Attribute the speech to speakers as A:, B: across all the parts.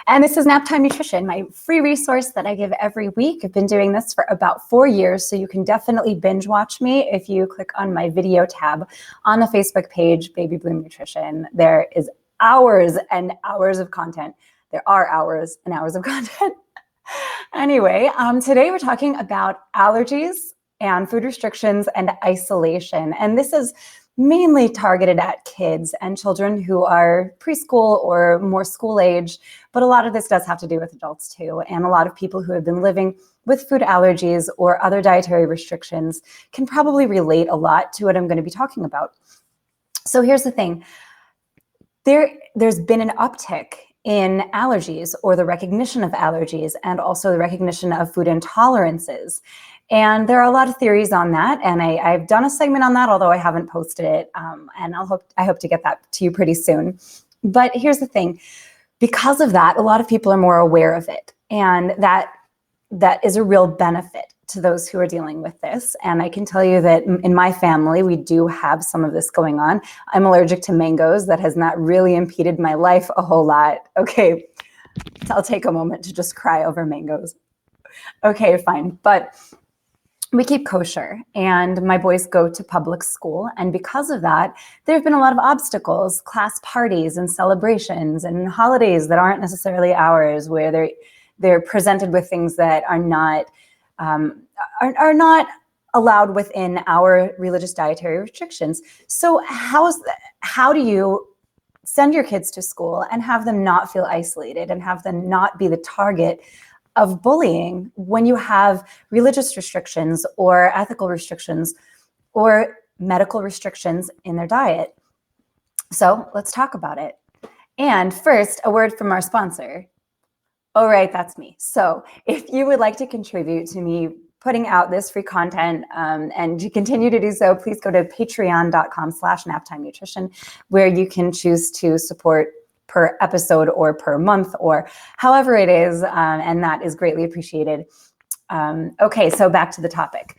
A: And this is Naptime Nutrition, my free resource that I give every week. I've been doing this for about 4 years, so you can definitely binge watch me if you click on my video tab on the Facebook page, Baby Bloom Nutrition. There is hours and hours of content. There are hours and hours of content. Anyway, today we're talking about allergies and food restrictions and isolation. And this is mainly targeted at kids and children who are preschool or more school age, but a lot of this does have to do with adults too. And a lot of people who have been living with food allergies or other dietary restrictions can probably relate a lot to what I'm going to be talking about. So here's the thing. There's been an uptick in allergies, or the recognition of allergies, and also the recognition of food intolerances. And there are a lot of theories on that, and I've done a segment on that, although I haven't posted it, and I hope to get that to you pretty soon. But here's the thing. Because of that, a lot of people are more aware of it, and that is a real benefit to those who are dealing with this. And I can tell you that in my family, we do have some of this going on. I'm allergic to mangoes. That has not really impeded my life a whole lot. Okay, I'll take a moment to just cry over mangoes. Okay, fine. But we keep kosher, and my boys go to public school. And because of that, there have been a lot of obstacles, class parties and celebrations and holidays that aren't necessarily ours, where they're presented with things that are not allowed within our religious dietary restrictions. So how do you send your kids to school and have them not feel isolated and have them not be the target of bullying when you have religious restrictions or ethical restrictions or medical restrictions in their diet? So let's talk about it. And first, a word from our sponsor. Oh, right, that's me. So if you would like to contribute to me putting out this free content and to continue to do so, please go to patreon.com/naptimenutrition, where you can choose to support per episode or per month or however it is, and that is greatly appreciated. Okay, so back to the topic.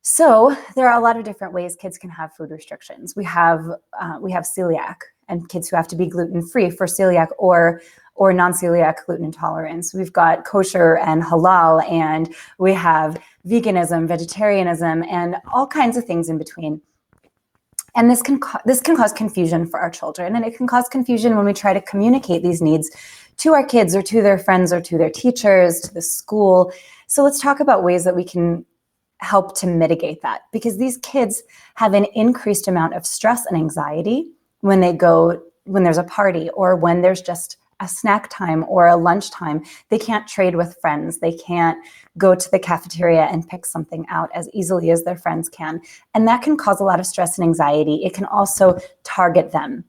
A: So there are a lot of different ways kids can have food restrictions. We have celiac, and kids who have to be gluten-free for celiac or non-celiac gluten intolerance. We've got kosher and halal, and we have veganism, vegetarianism, and all kinds of things in between. And this can cause confusion for our children, and it can cause confusion when we try to communicate these needs to our kids or to their friends or to their teachers, to the school. So let's talk about ways that we can help to mitigate that, because these kids have an increased amount of stress and anxiety when there's a party or when there's just a snack time or a lunch time. They can't trade with friends. They can't go to the cafeteria and pick something out as easily as their friends can. And that can cause a lot of stress and anxiety. It can also target them.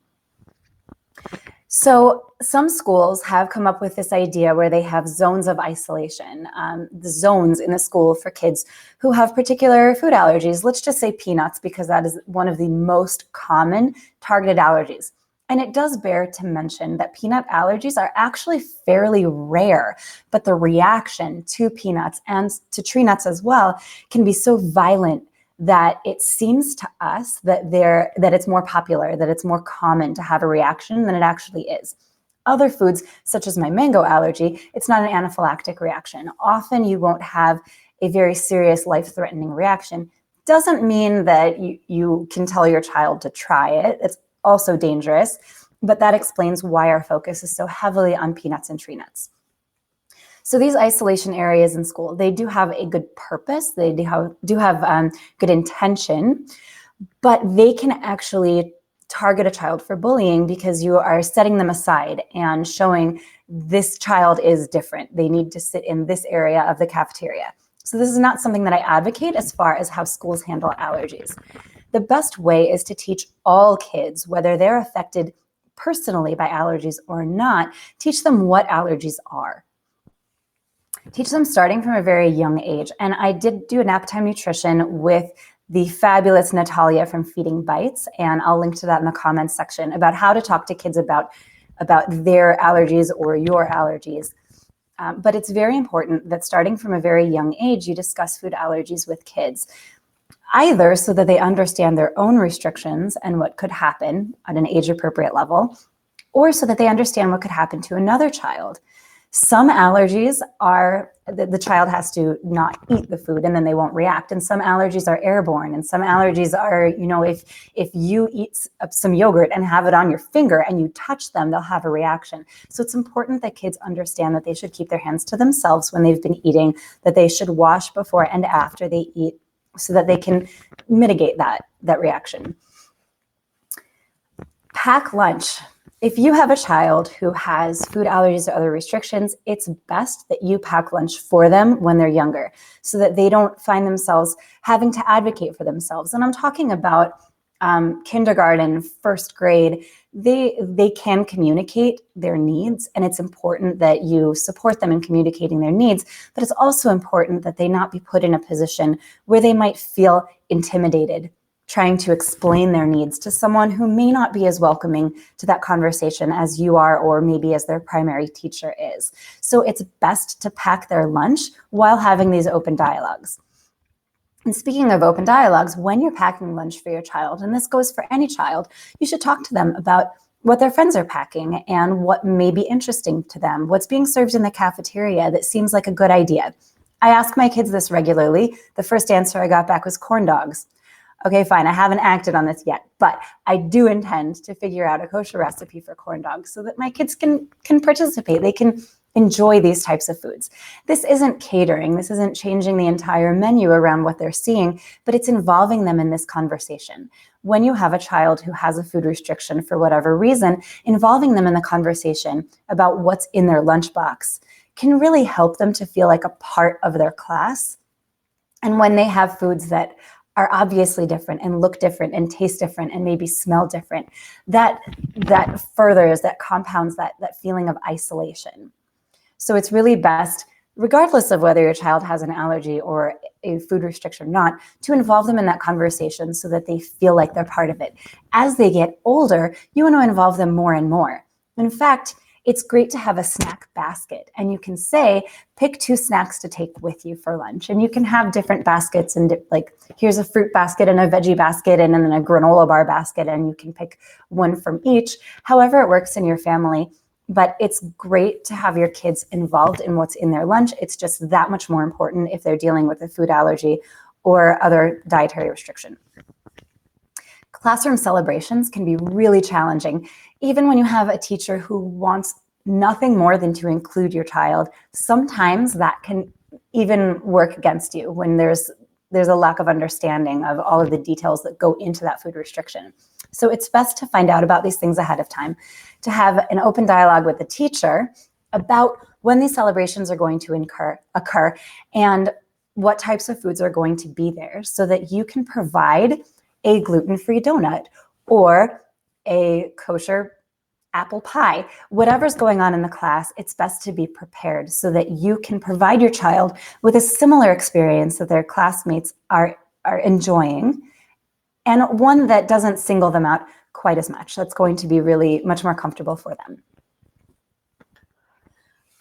A: So some schools have come up with this idea where they have zones of isolation, the zones in the school for kids who have particular food allergies. Let's just say peanuts, because that is one of the most common targeted allergies. And it does bear to mention that peanut allergies are actually fairly rare, but the reaction to peanuts and to tree nuts as well can be so violent that it seems to us that it's more popular, that it's more common to have a reaction than it actually is. Other foods, such as my mango allergy, it's not an anaphylactic reaction. Often you won't have a very serious life-threatening reaction. Doesn't mean that you can tell your child to try it. It's also dangerous, but that explains why our focus is so heavily on peanuts and tree nuts. So these isolation areas in school, they do have a good purpose. They do have good intention, but they can actually target a child for bullying because you are setting them aside and showing this child is different. They need to sit in this area of the cafeteria. So this is not something that I advocate as far as how schools handle allergies. The best way is to teach all kids, whether they're affected personally by allergies or not, teach them what allergies are. Teach them starting from a very young age. And I did do a Naptime Nutrition with the fabulous Natalia from Feeding Bites, and I'll link to that in the comments section about how to talk to kids about their allergies or your allergies. But it's very important that starting from a very young age, you discuss food allergies with kids, either so that they understand their own restrictions and what could happen at an age-appropriate level, or so that they understand what could happen to another child. Some allergies are the child has to not eat the food and then they won't react. And some allergies are airborne. And some allergies are, if you eat some yogurt and have it on your finger and you touch them, they'll have a reaction. So it's important that kids understand that they should keep their hands to themselves when they've been eating, that they should wash before and after they eat so that they can mitigate that reaction. Pack lunch. If you have a child who has food allergies or other restrictions, it's best that you pack lunch for them when they're younger so that they don't find themselves having to advocate for themselves. And I'm talking about kindergarten, first grade. They can communicate their needs, and it's important that you support them in communicating their needs, but it's also important that they not be put in a position where they might feel intimidated trying to explain their needs to someone who may not be as welcoming to that conversation as you are, or maybe as their primary teacher is. So it's best to pack their lunch while having these open dialogues. And speaking of open dialogues, when you're packing lunch for your child, and this goes for any child, you should talk to them about what their friends are packing and what may be interesting to them, what's being served in the cafeteria that seems like a good idea. I ask my kids this regularly. The first answer I got back was corn dogs. Okay, fine, I haven't acted on this yet, but I do intend to figure out a kosher recipe for corn dogs so that my kids can participate. They can enjoy these types of foods. This isn't catering. This isn't changing the entire menu around what they're seeing, but it's involving them in this conversation. When you have a child who has a food restriction for whatever reason, involving them in the conversation about what's in their lunchbox can really help them to feel like a part of their class. And when they have foods that are obviously different and look different and taste different and maybe smell different, that furthers, that compounds that feeling of isolation. So it's really best, regardless of whether your child has an allergy or a food restriction or not, to involve them in that conversation so that they feel like they're part of it. As they get older, you want to involve them more and more. In fact, it's great to have a snack basket, and you can say, pick 2 snacks to take with you for lunch. And you can have different baskets, and like, here's a fruit basket and a veggie basket and then a granola bar basket, and you can pick one from each, however it works in your family. But it's great to have your kids involved in what's in their lunch. It's just that much more important if they're dealing with a food allergy or other dietary restriction. Classroom celebrations can be really challenging. Even when you have a teacher who wants nothing more than to include your child, sometimes that can even work against you when there's a lack of understanding of all of the details that go into that food restriction. So it's best to find out about these things ahead of time, to have an open dialogue with the teacher about when these celebrations are going to occur and what types of foods are going to be there, so that you can provide a gluten-free donut or a kosher apple pie. Whatever's going on in the class, it's best to be prepared so that you can provide your child with a similar experience that their classmates are enjoying, and one that doesn't single them out quite as much. That's going to be really much more comfortable for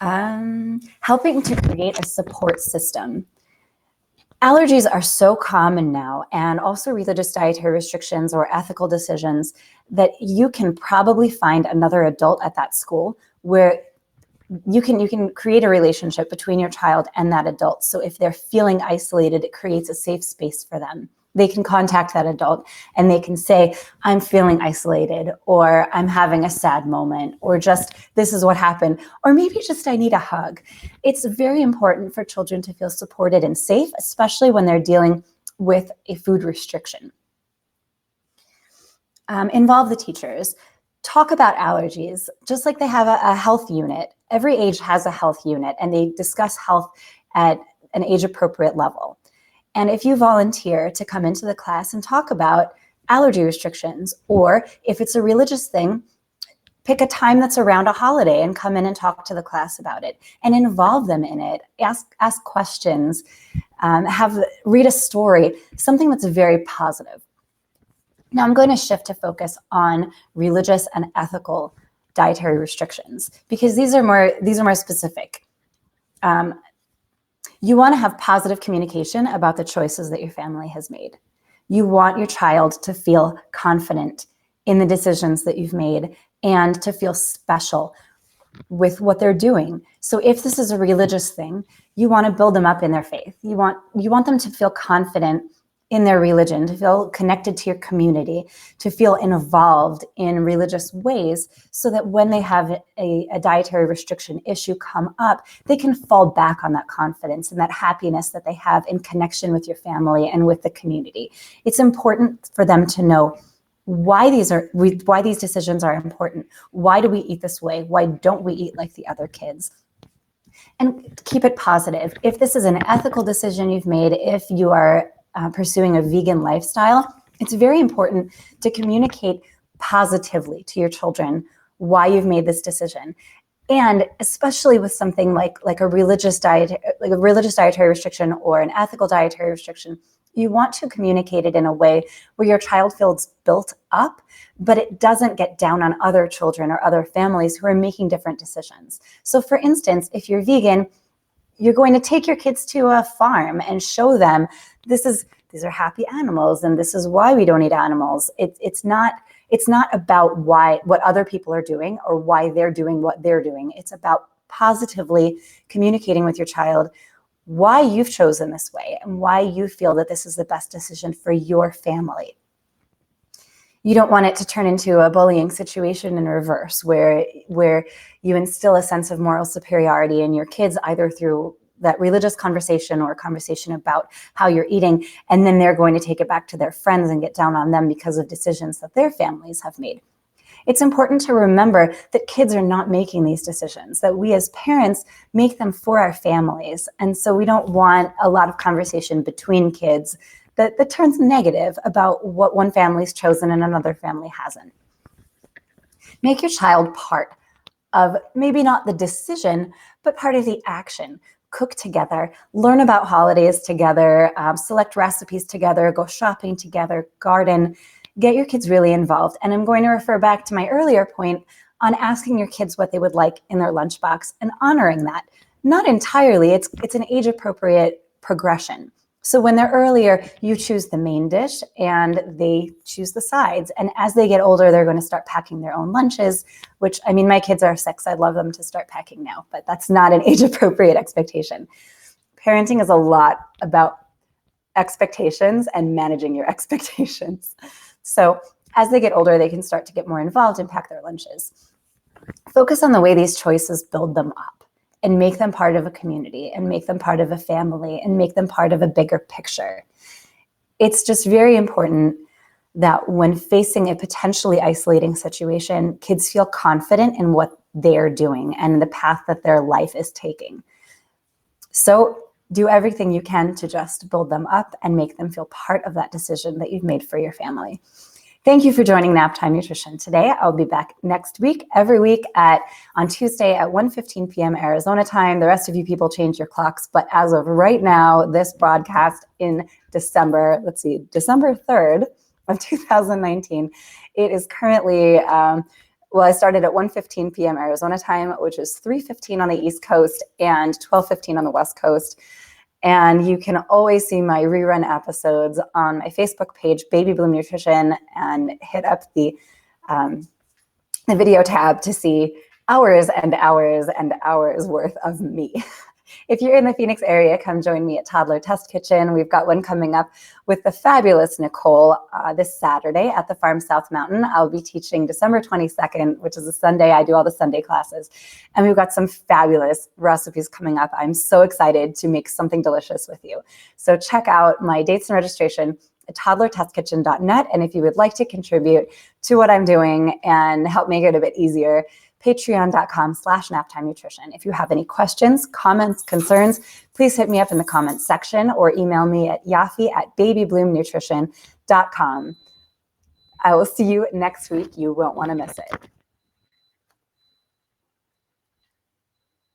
A: them. Helping to create a support system. Allergies are so common now, and also religious dietary restrictions or ethical decisions, that you can probably find another adult at that school where you can create a relationship between your child and that adult. So if they're feeling isolated, it creates a safe space for them. They can contact that adult and they can say, I'm feeling isolated, or I'm having a sad moment, or just this is what happened, or maybe just I need a hug. It's very important for children to feel supported and safe, especially when they're dealing with a food restriction. Involve the teachers. Talk about allergies, just like they have a health unit. Every age has a health unit, and they discuss health at an age-appropriate level. And if you volunteer to come into the class and talk about allergy restrictions, or if it's a religious thing, pick a time that's around a holiday and come in and talk to the class about it and involve them in it. Ask questions, read a story, something that's very positive. Now I'm going to shift to focus on religious and ethical dietary restrictions, because these are more specific. You want to have positive communication about the choices that your family has made. You want your child to feel confident in the decisions that you've made and to feel special with what they're doing. So if this is a religious thing, you want to build them up in their faith. You want them to feel confident in their religion, to feel connected to your community, to feel involved in religious ways, so that when they have a dietary restriction issue come up, they can fall back on that confidence and that happiness that they have in connection with your family and with the community. It's important for them to know why these decisions are important. Why do we eat this way? Why don't we eat like the other kids? And keep it positive. If this is an ethical decision you've made, if you are pursuing a vegan lifestyle, it's very important to communicate positively to your children why you've made this decision. And especially with something like a religious dietary restriction or an ethical dietary restriction, you want to communicate it in a way where your child feels built up, but it doesn't get down on other children or other families who are making different decisions. So for instance, if you're vegan, you're going to take your kids to a farm and show them these are happy animals and this is why we don't eat animals. It's not about what other people are doing or why they're doing what they're doing. It's about positively communicating with your child why you've chosen this way and why you feel that this is the best decision for your family. You don't want it to turn into a bullying situation in reverse, where you instill a sense of moral superiority in your kids, either through that religious conversation or a conversation about how you're eating, and then they're going to take it back to their friends and get down on them because of decisions that their families have made. It's important to remember that kids are not making these decisions, that we as parents make them for our families. And so we don't want a lot of conversation between kids that turns negative about what one family's chosen and another family hasn't. Make your child part of maybe not the decision, but part of the action. Cook together, learn about holidays together, select recipes together, go shopping together, garden. Get your kids really involved. And I'm going to refer back to my earlier point on asking your kids what they would like in their lunchbox and honoring that. Not entirely, it's an age-appropriate progression. So when they're earlier, you choose the main dish and they choose the sides. And as they get older, they're going to start packing their own lunches, which, I mean, my kids are 6. I'd love them to start packing now, but that's not an age-appropriate expectation. Parenting is a lot about expectations and managing your expectations. So as they get older, they can start to get more involved and pack their lunches. Focus on the way these choices build them up and make them part of a community and make them part of a family and make them part of a bigger picture. It's just very important that when facing a potentially isolating situation, kids feel confident in what they're doing and the path that their life is taking. So do everything you can to just build them up and make them feel part of that decision that you've made for your family. Thank you for joining Naptime Nutrition today. I'll be back next week, every week on Tuesday at 1:15 p.m. Arizona time. The rest of you people change your clocks, but as of right now, this broadcast in December 3rd of 2019, it is currently, I started at 1:15 p.m. Arizona time, which is 3:15 on the East Coast and 12:15 on the West Coast. And you can always see my rerun episodes on my Facebook page, Baby Bloom Nutrition, and hit up the video tab to see hours and hours and hours worth of me. If you're in the Phoenix area, come join me at Toddler Test Kitchen. We've got one coming up with the fabulous Nicole this Saturday at the Farm South Mountain. I'll be teaching December 22nd, which is a Sunday. I do all the Sunday classes. And we've got some fabulous recipes coming up. I'm so excited to make something delicious with you. So check out my dates and registration at toddlertestkitchen.net. And if you would like to contribute to what I'm doing and help make it a bit easier, patreon.com/naptimenutrition. If you have any questions, comments, concerns, please hit me up in the comments section or email me at yaffi@babybloomnutrition.com. I will see you next week. You won't want to miss it.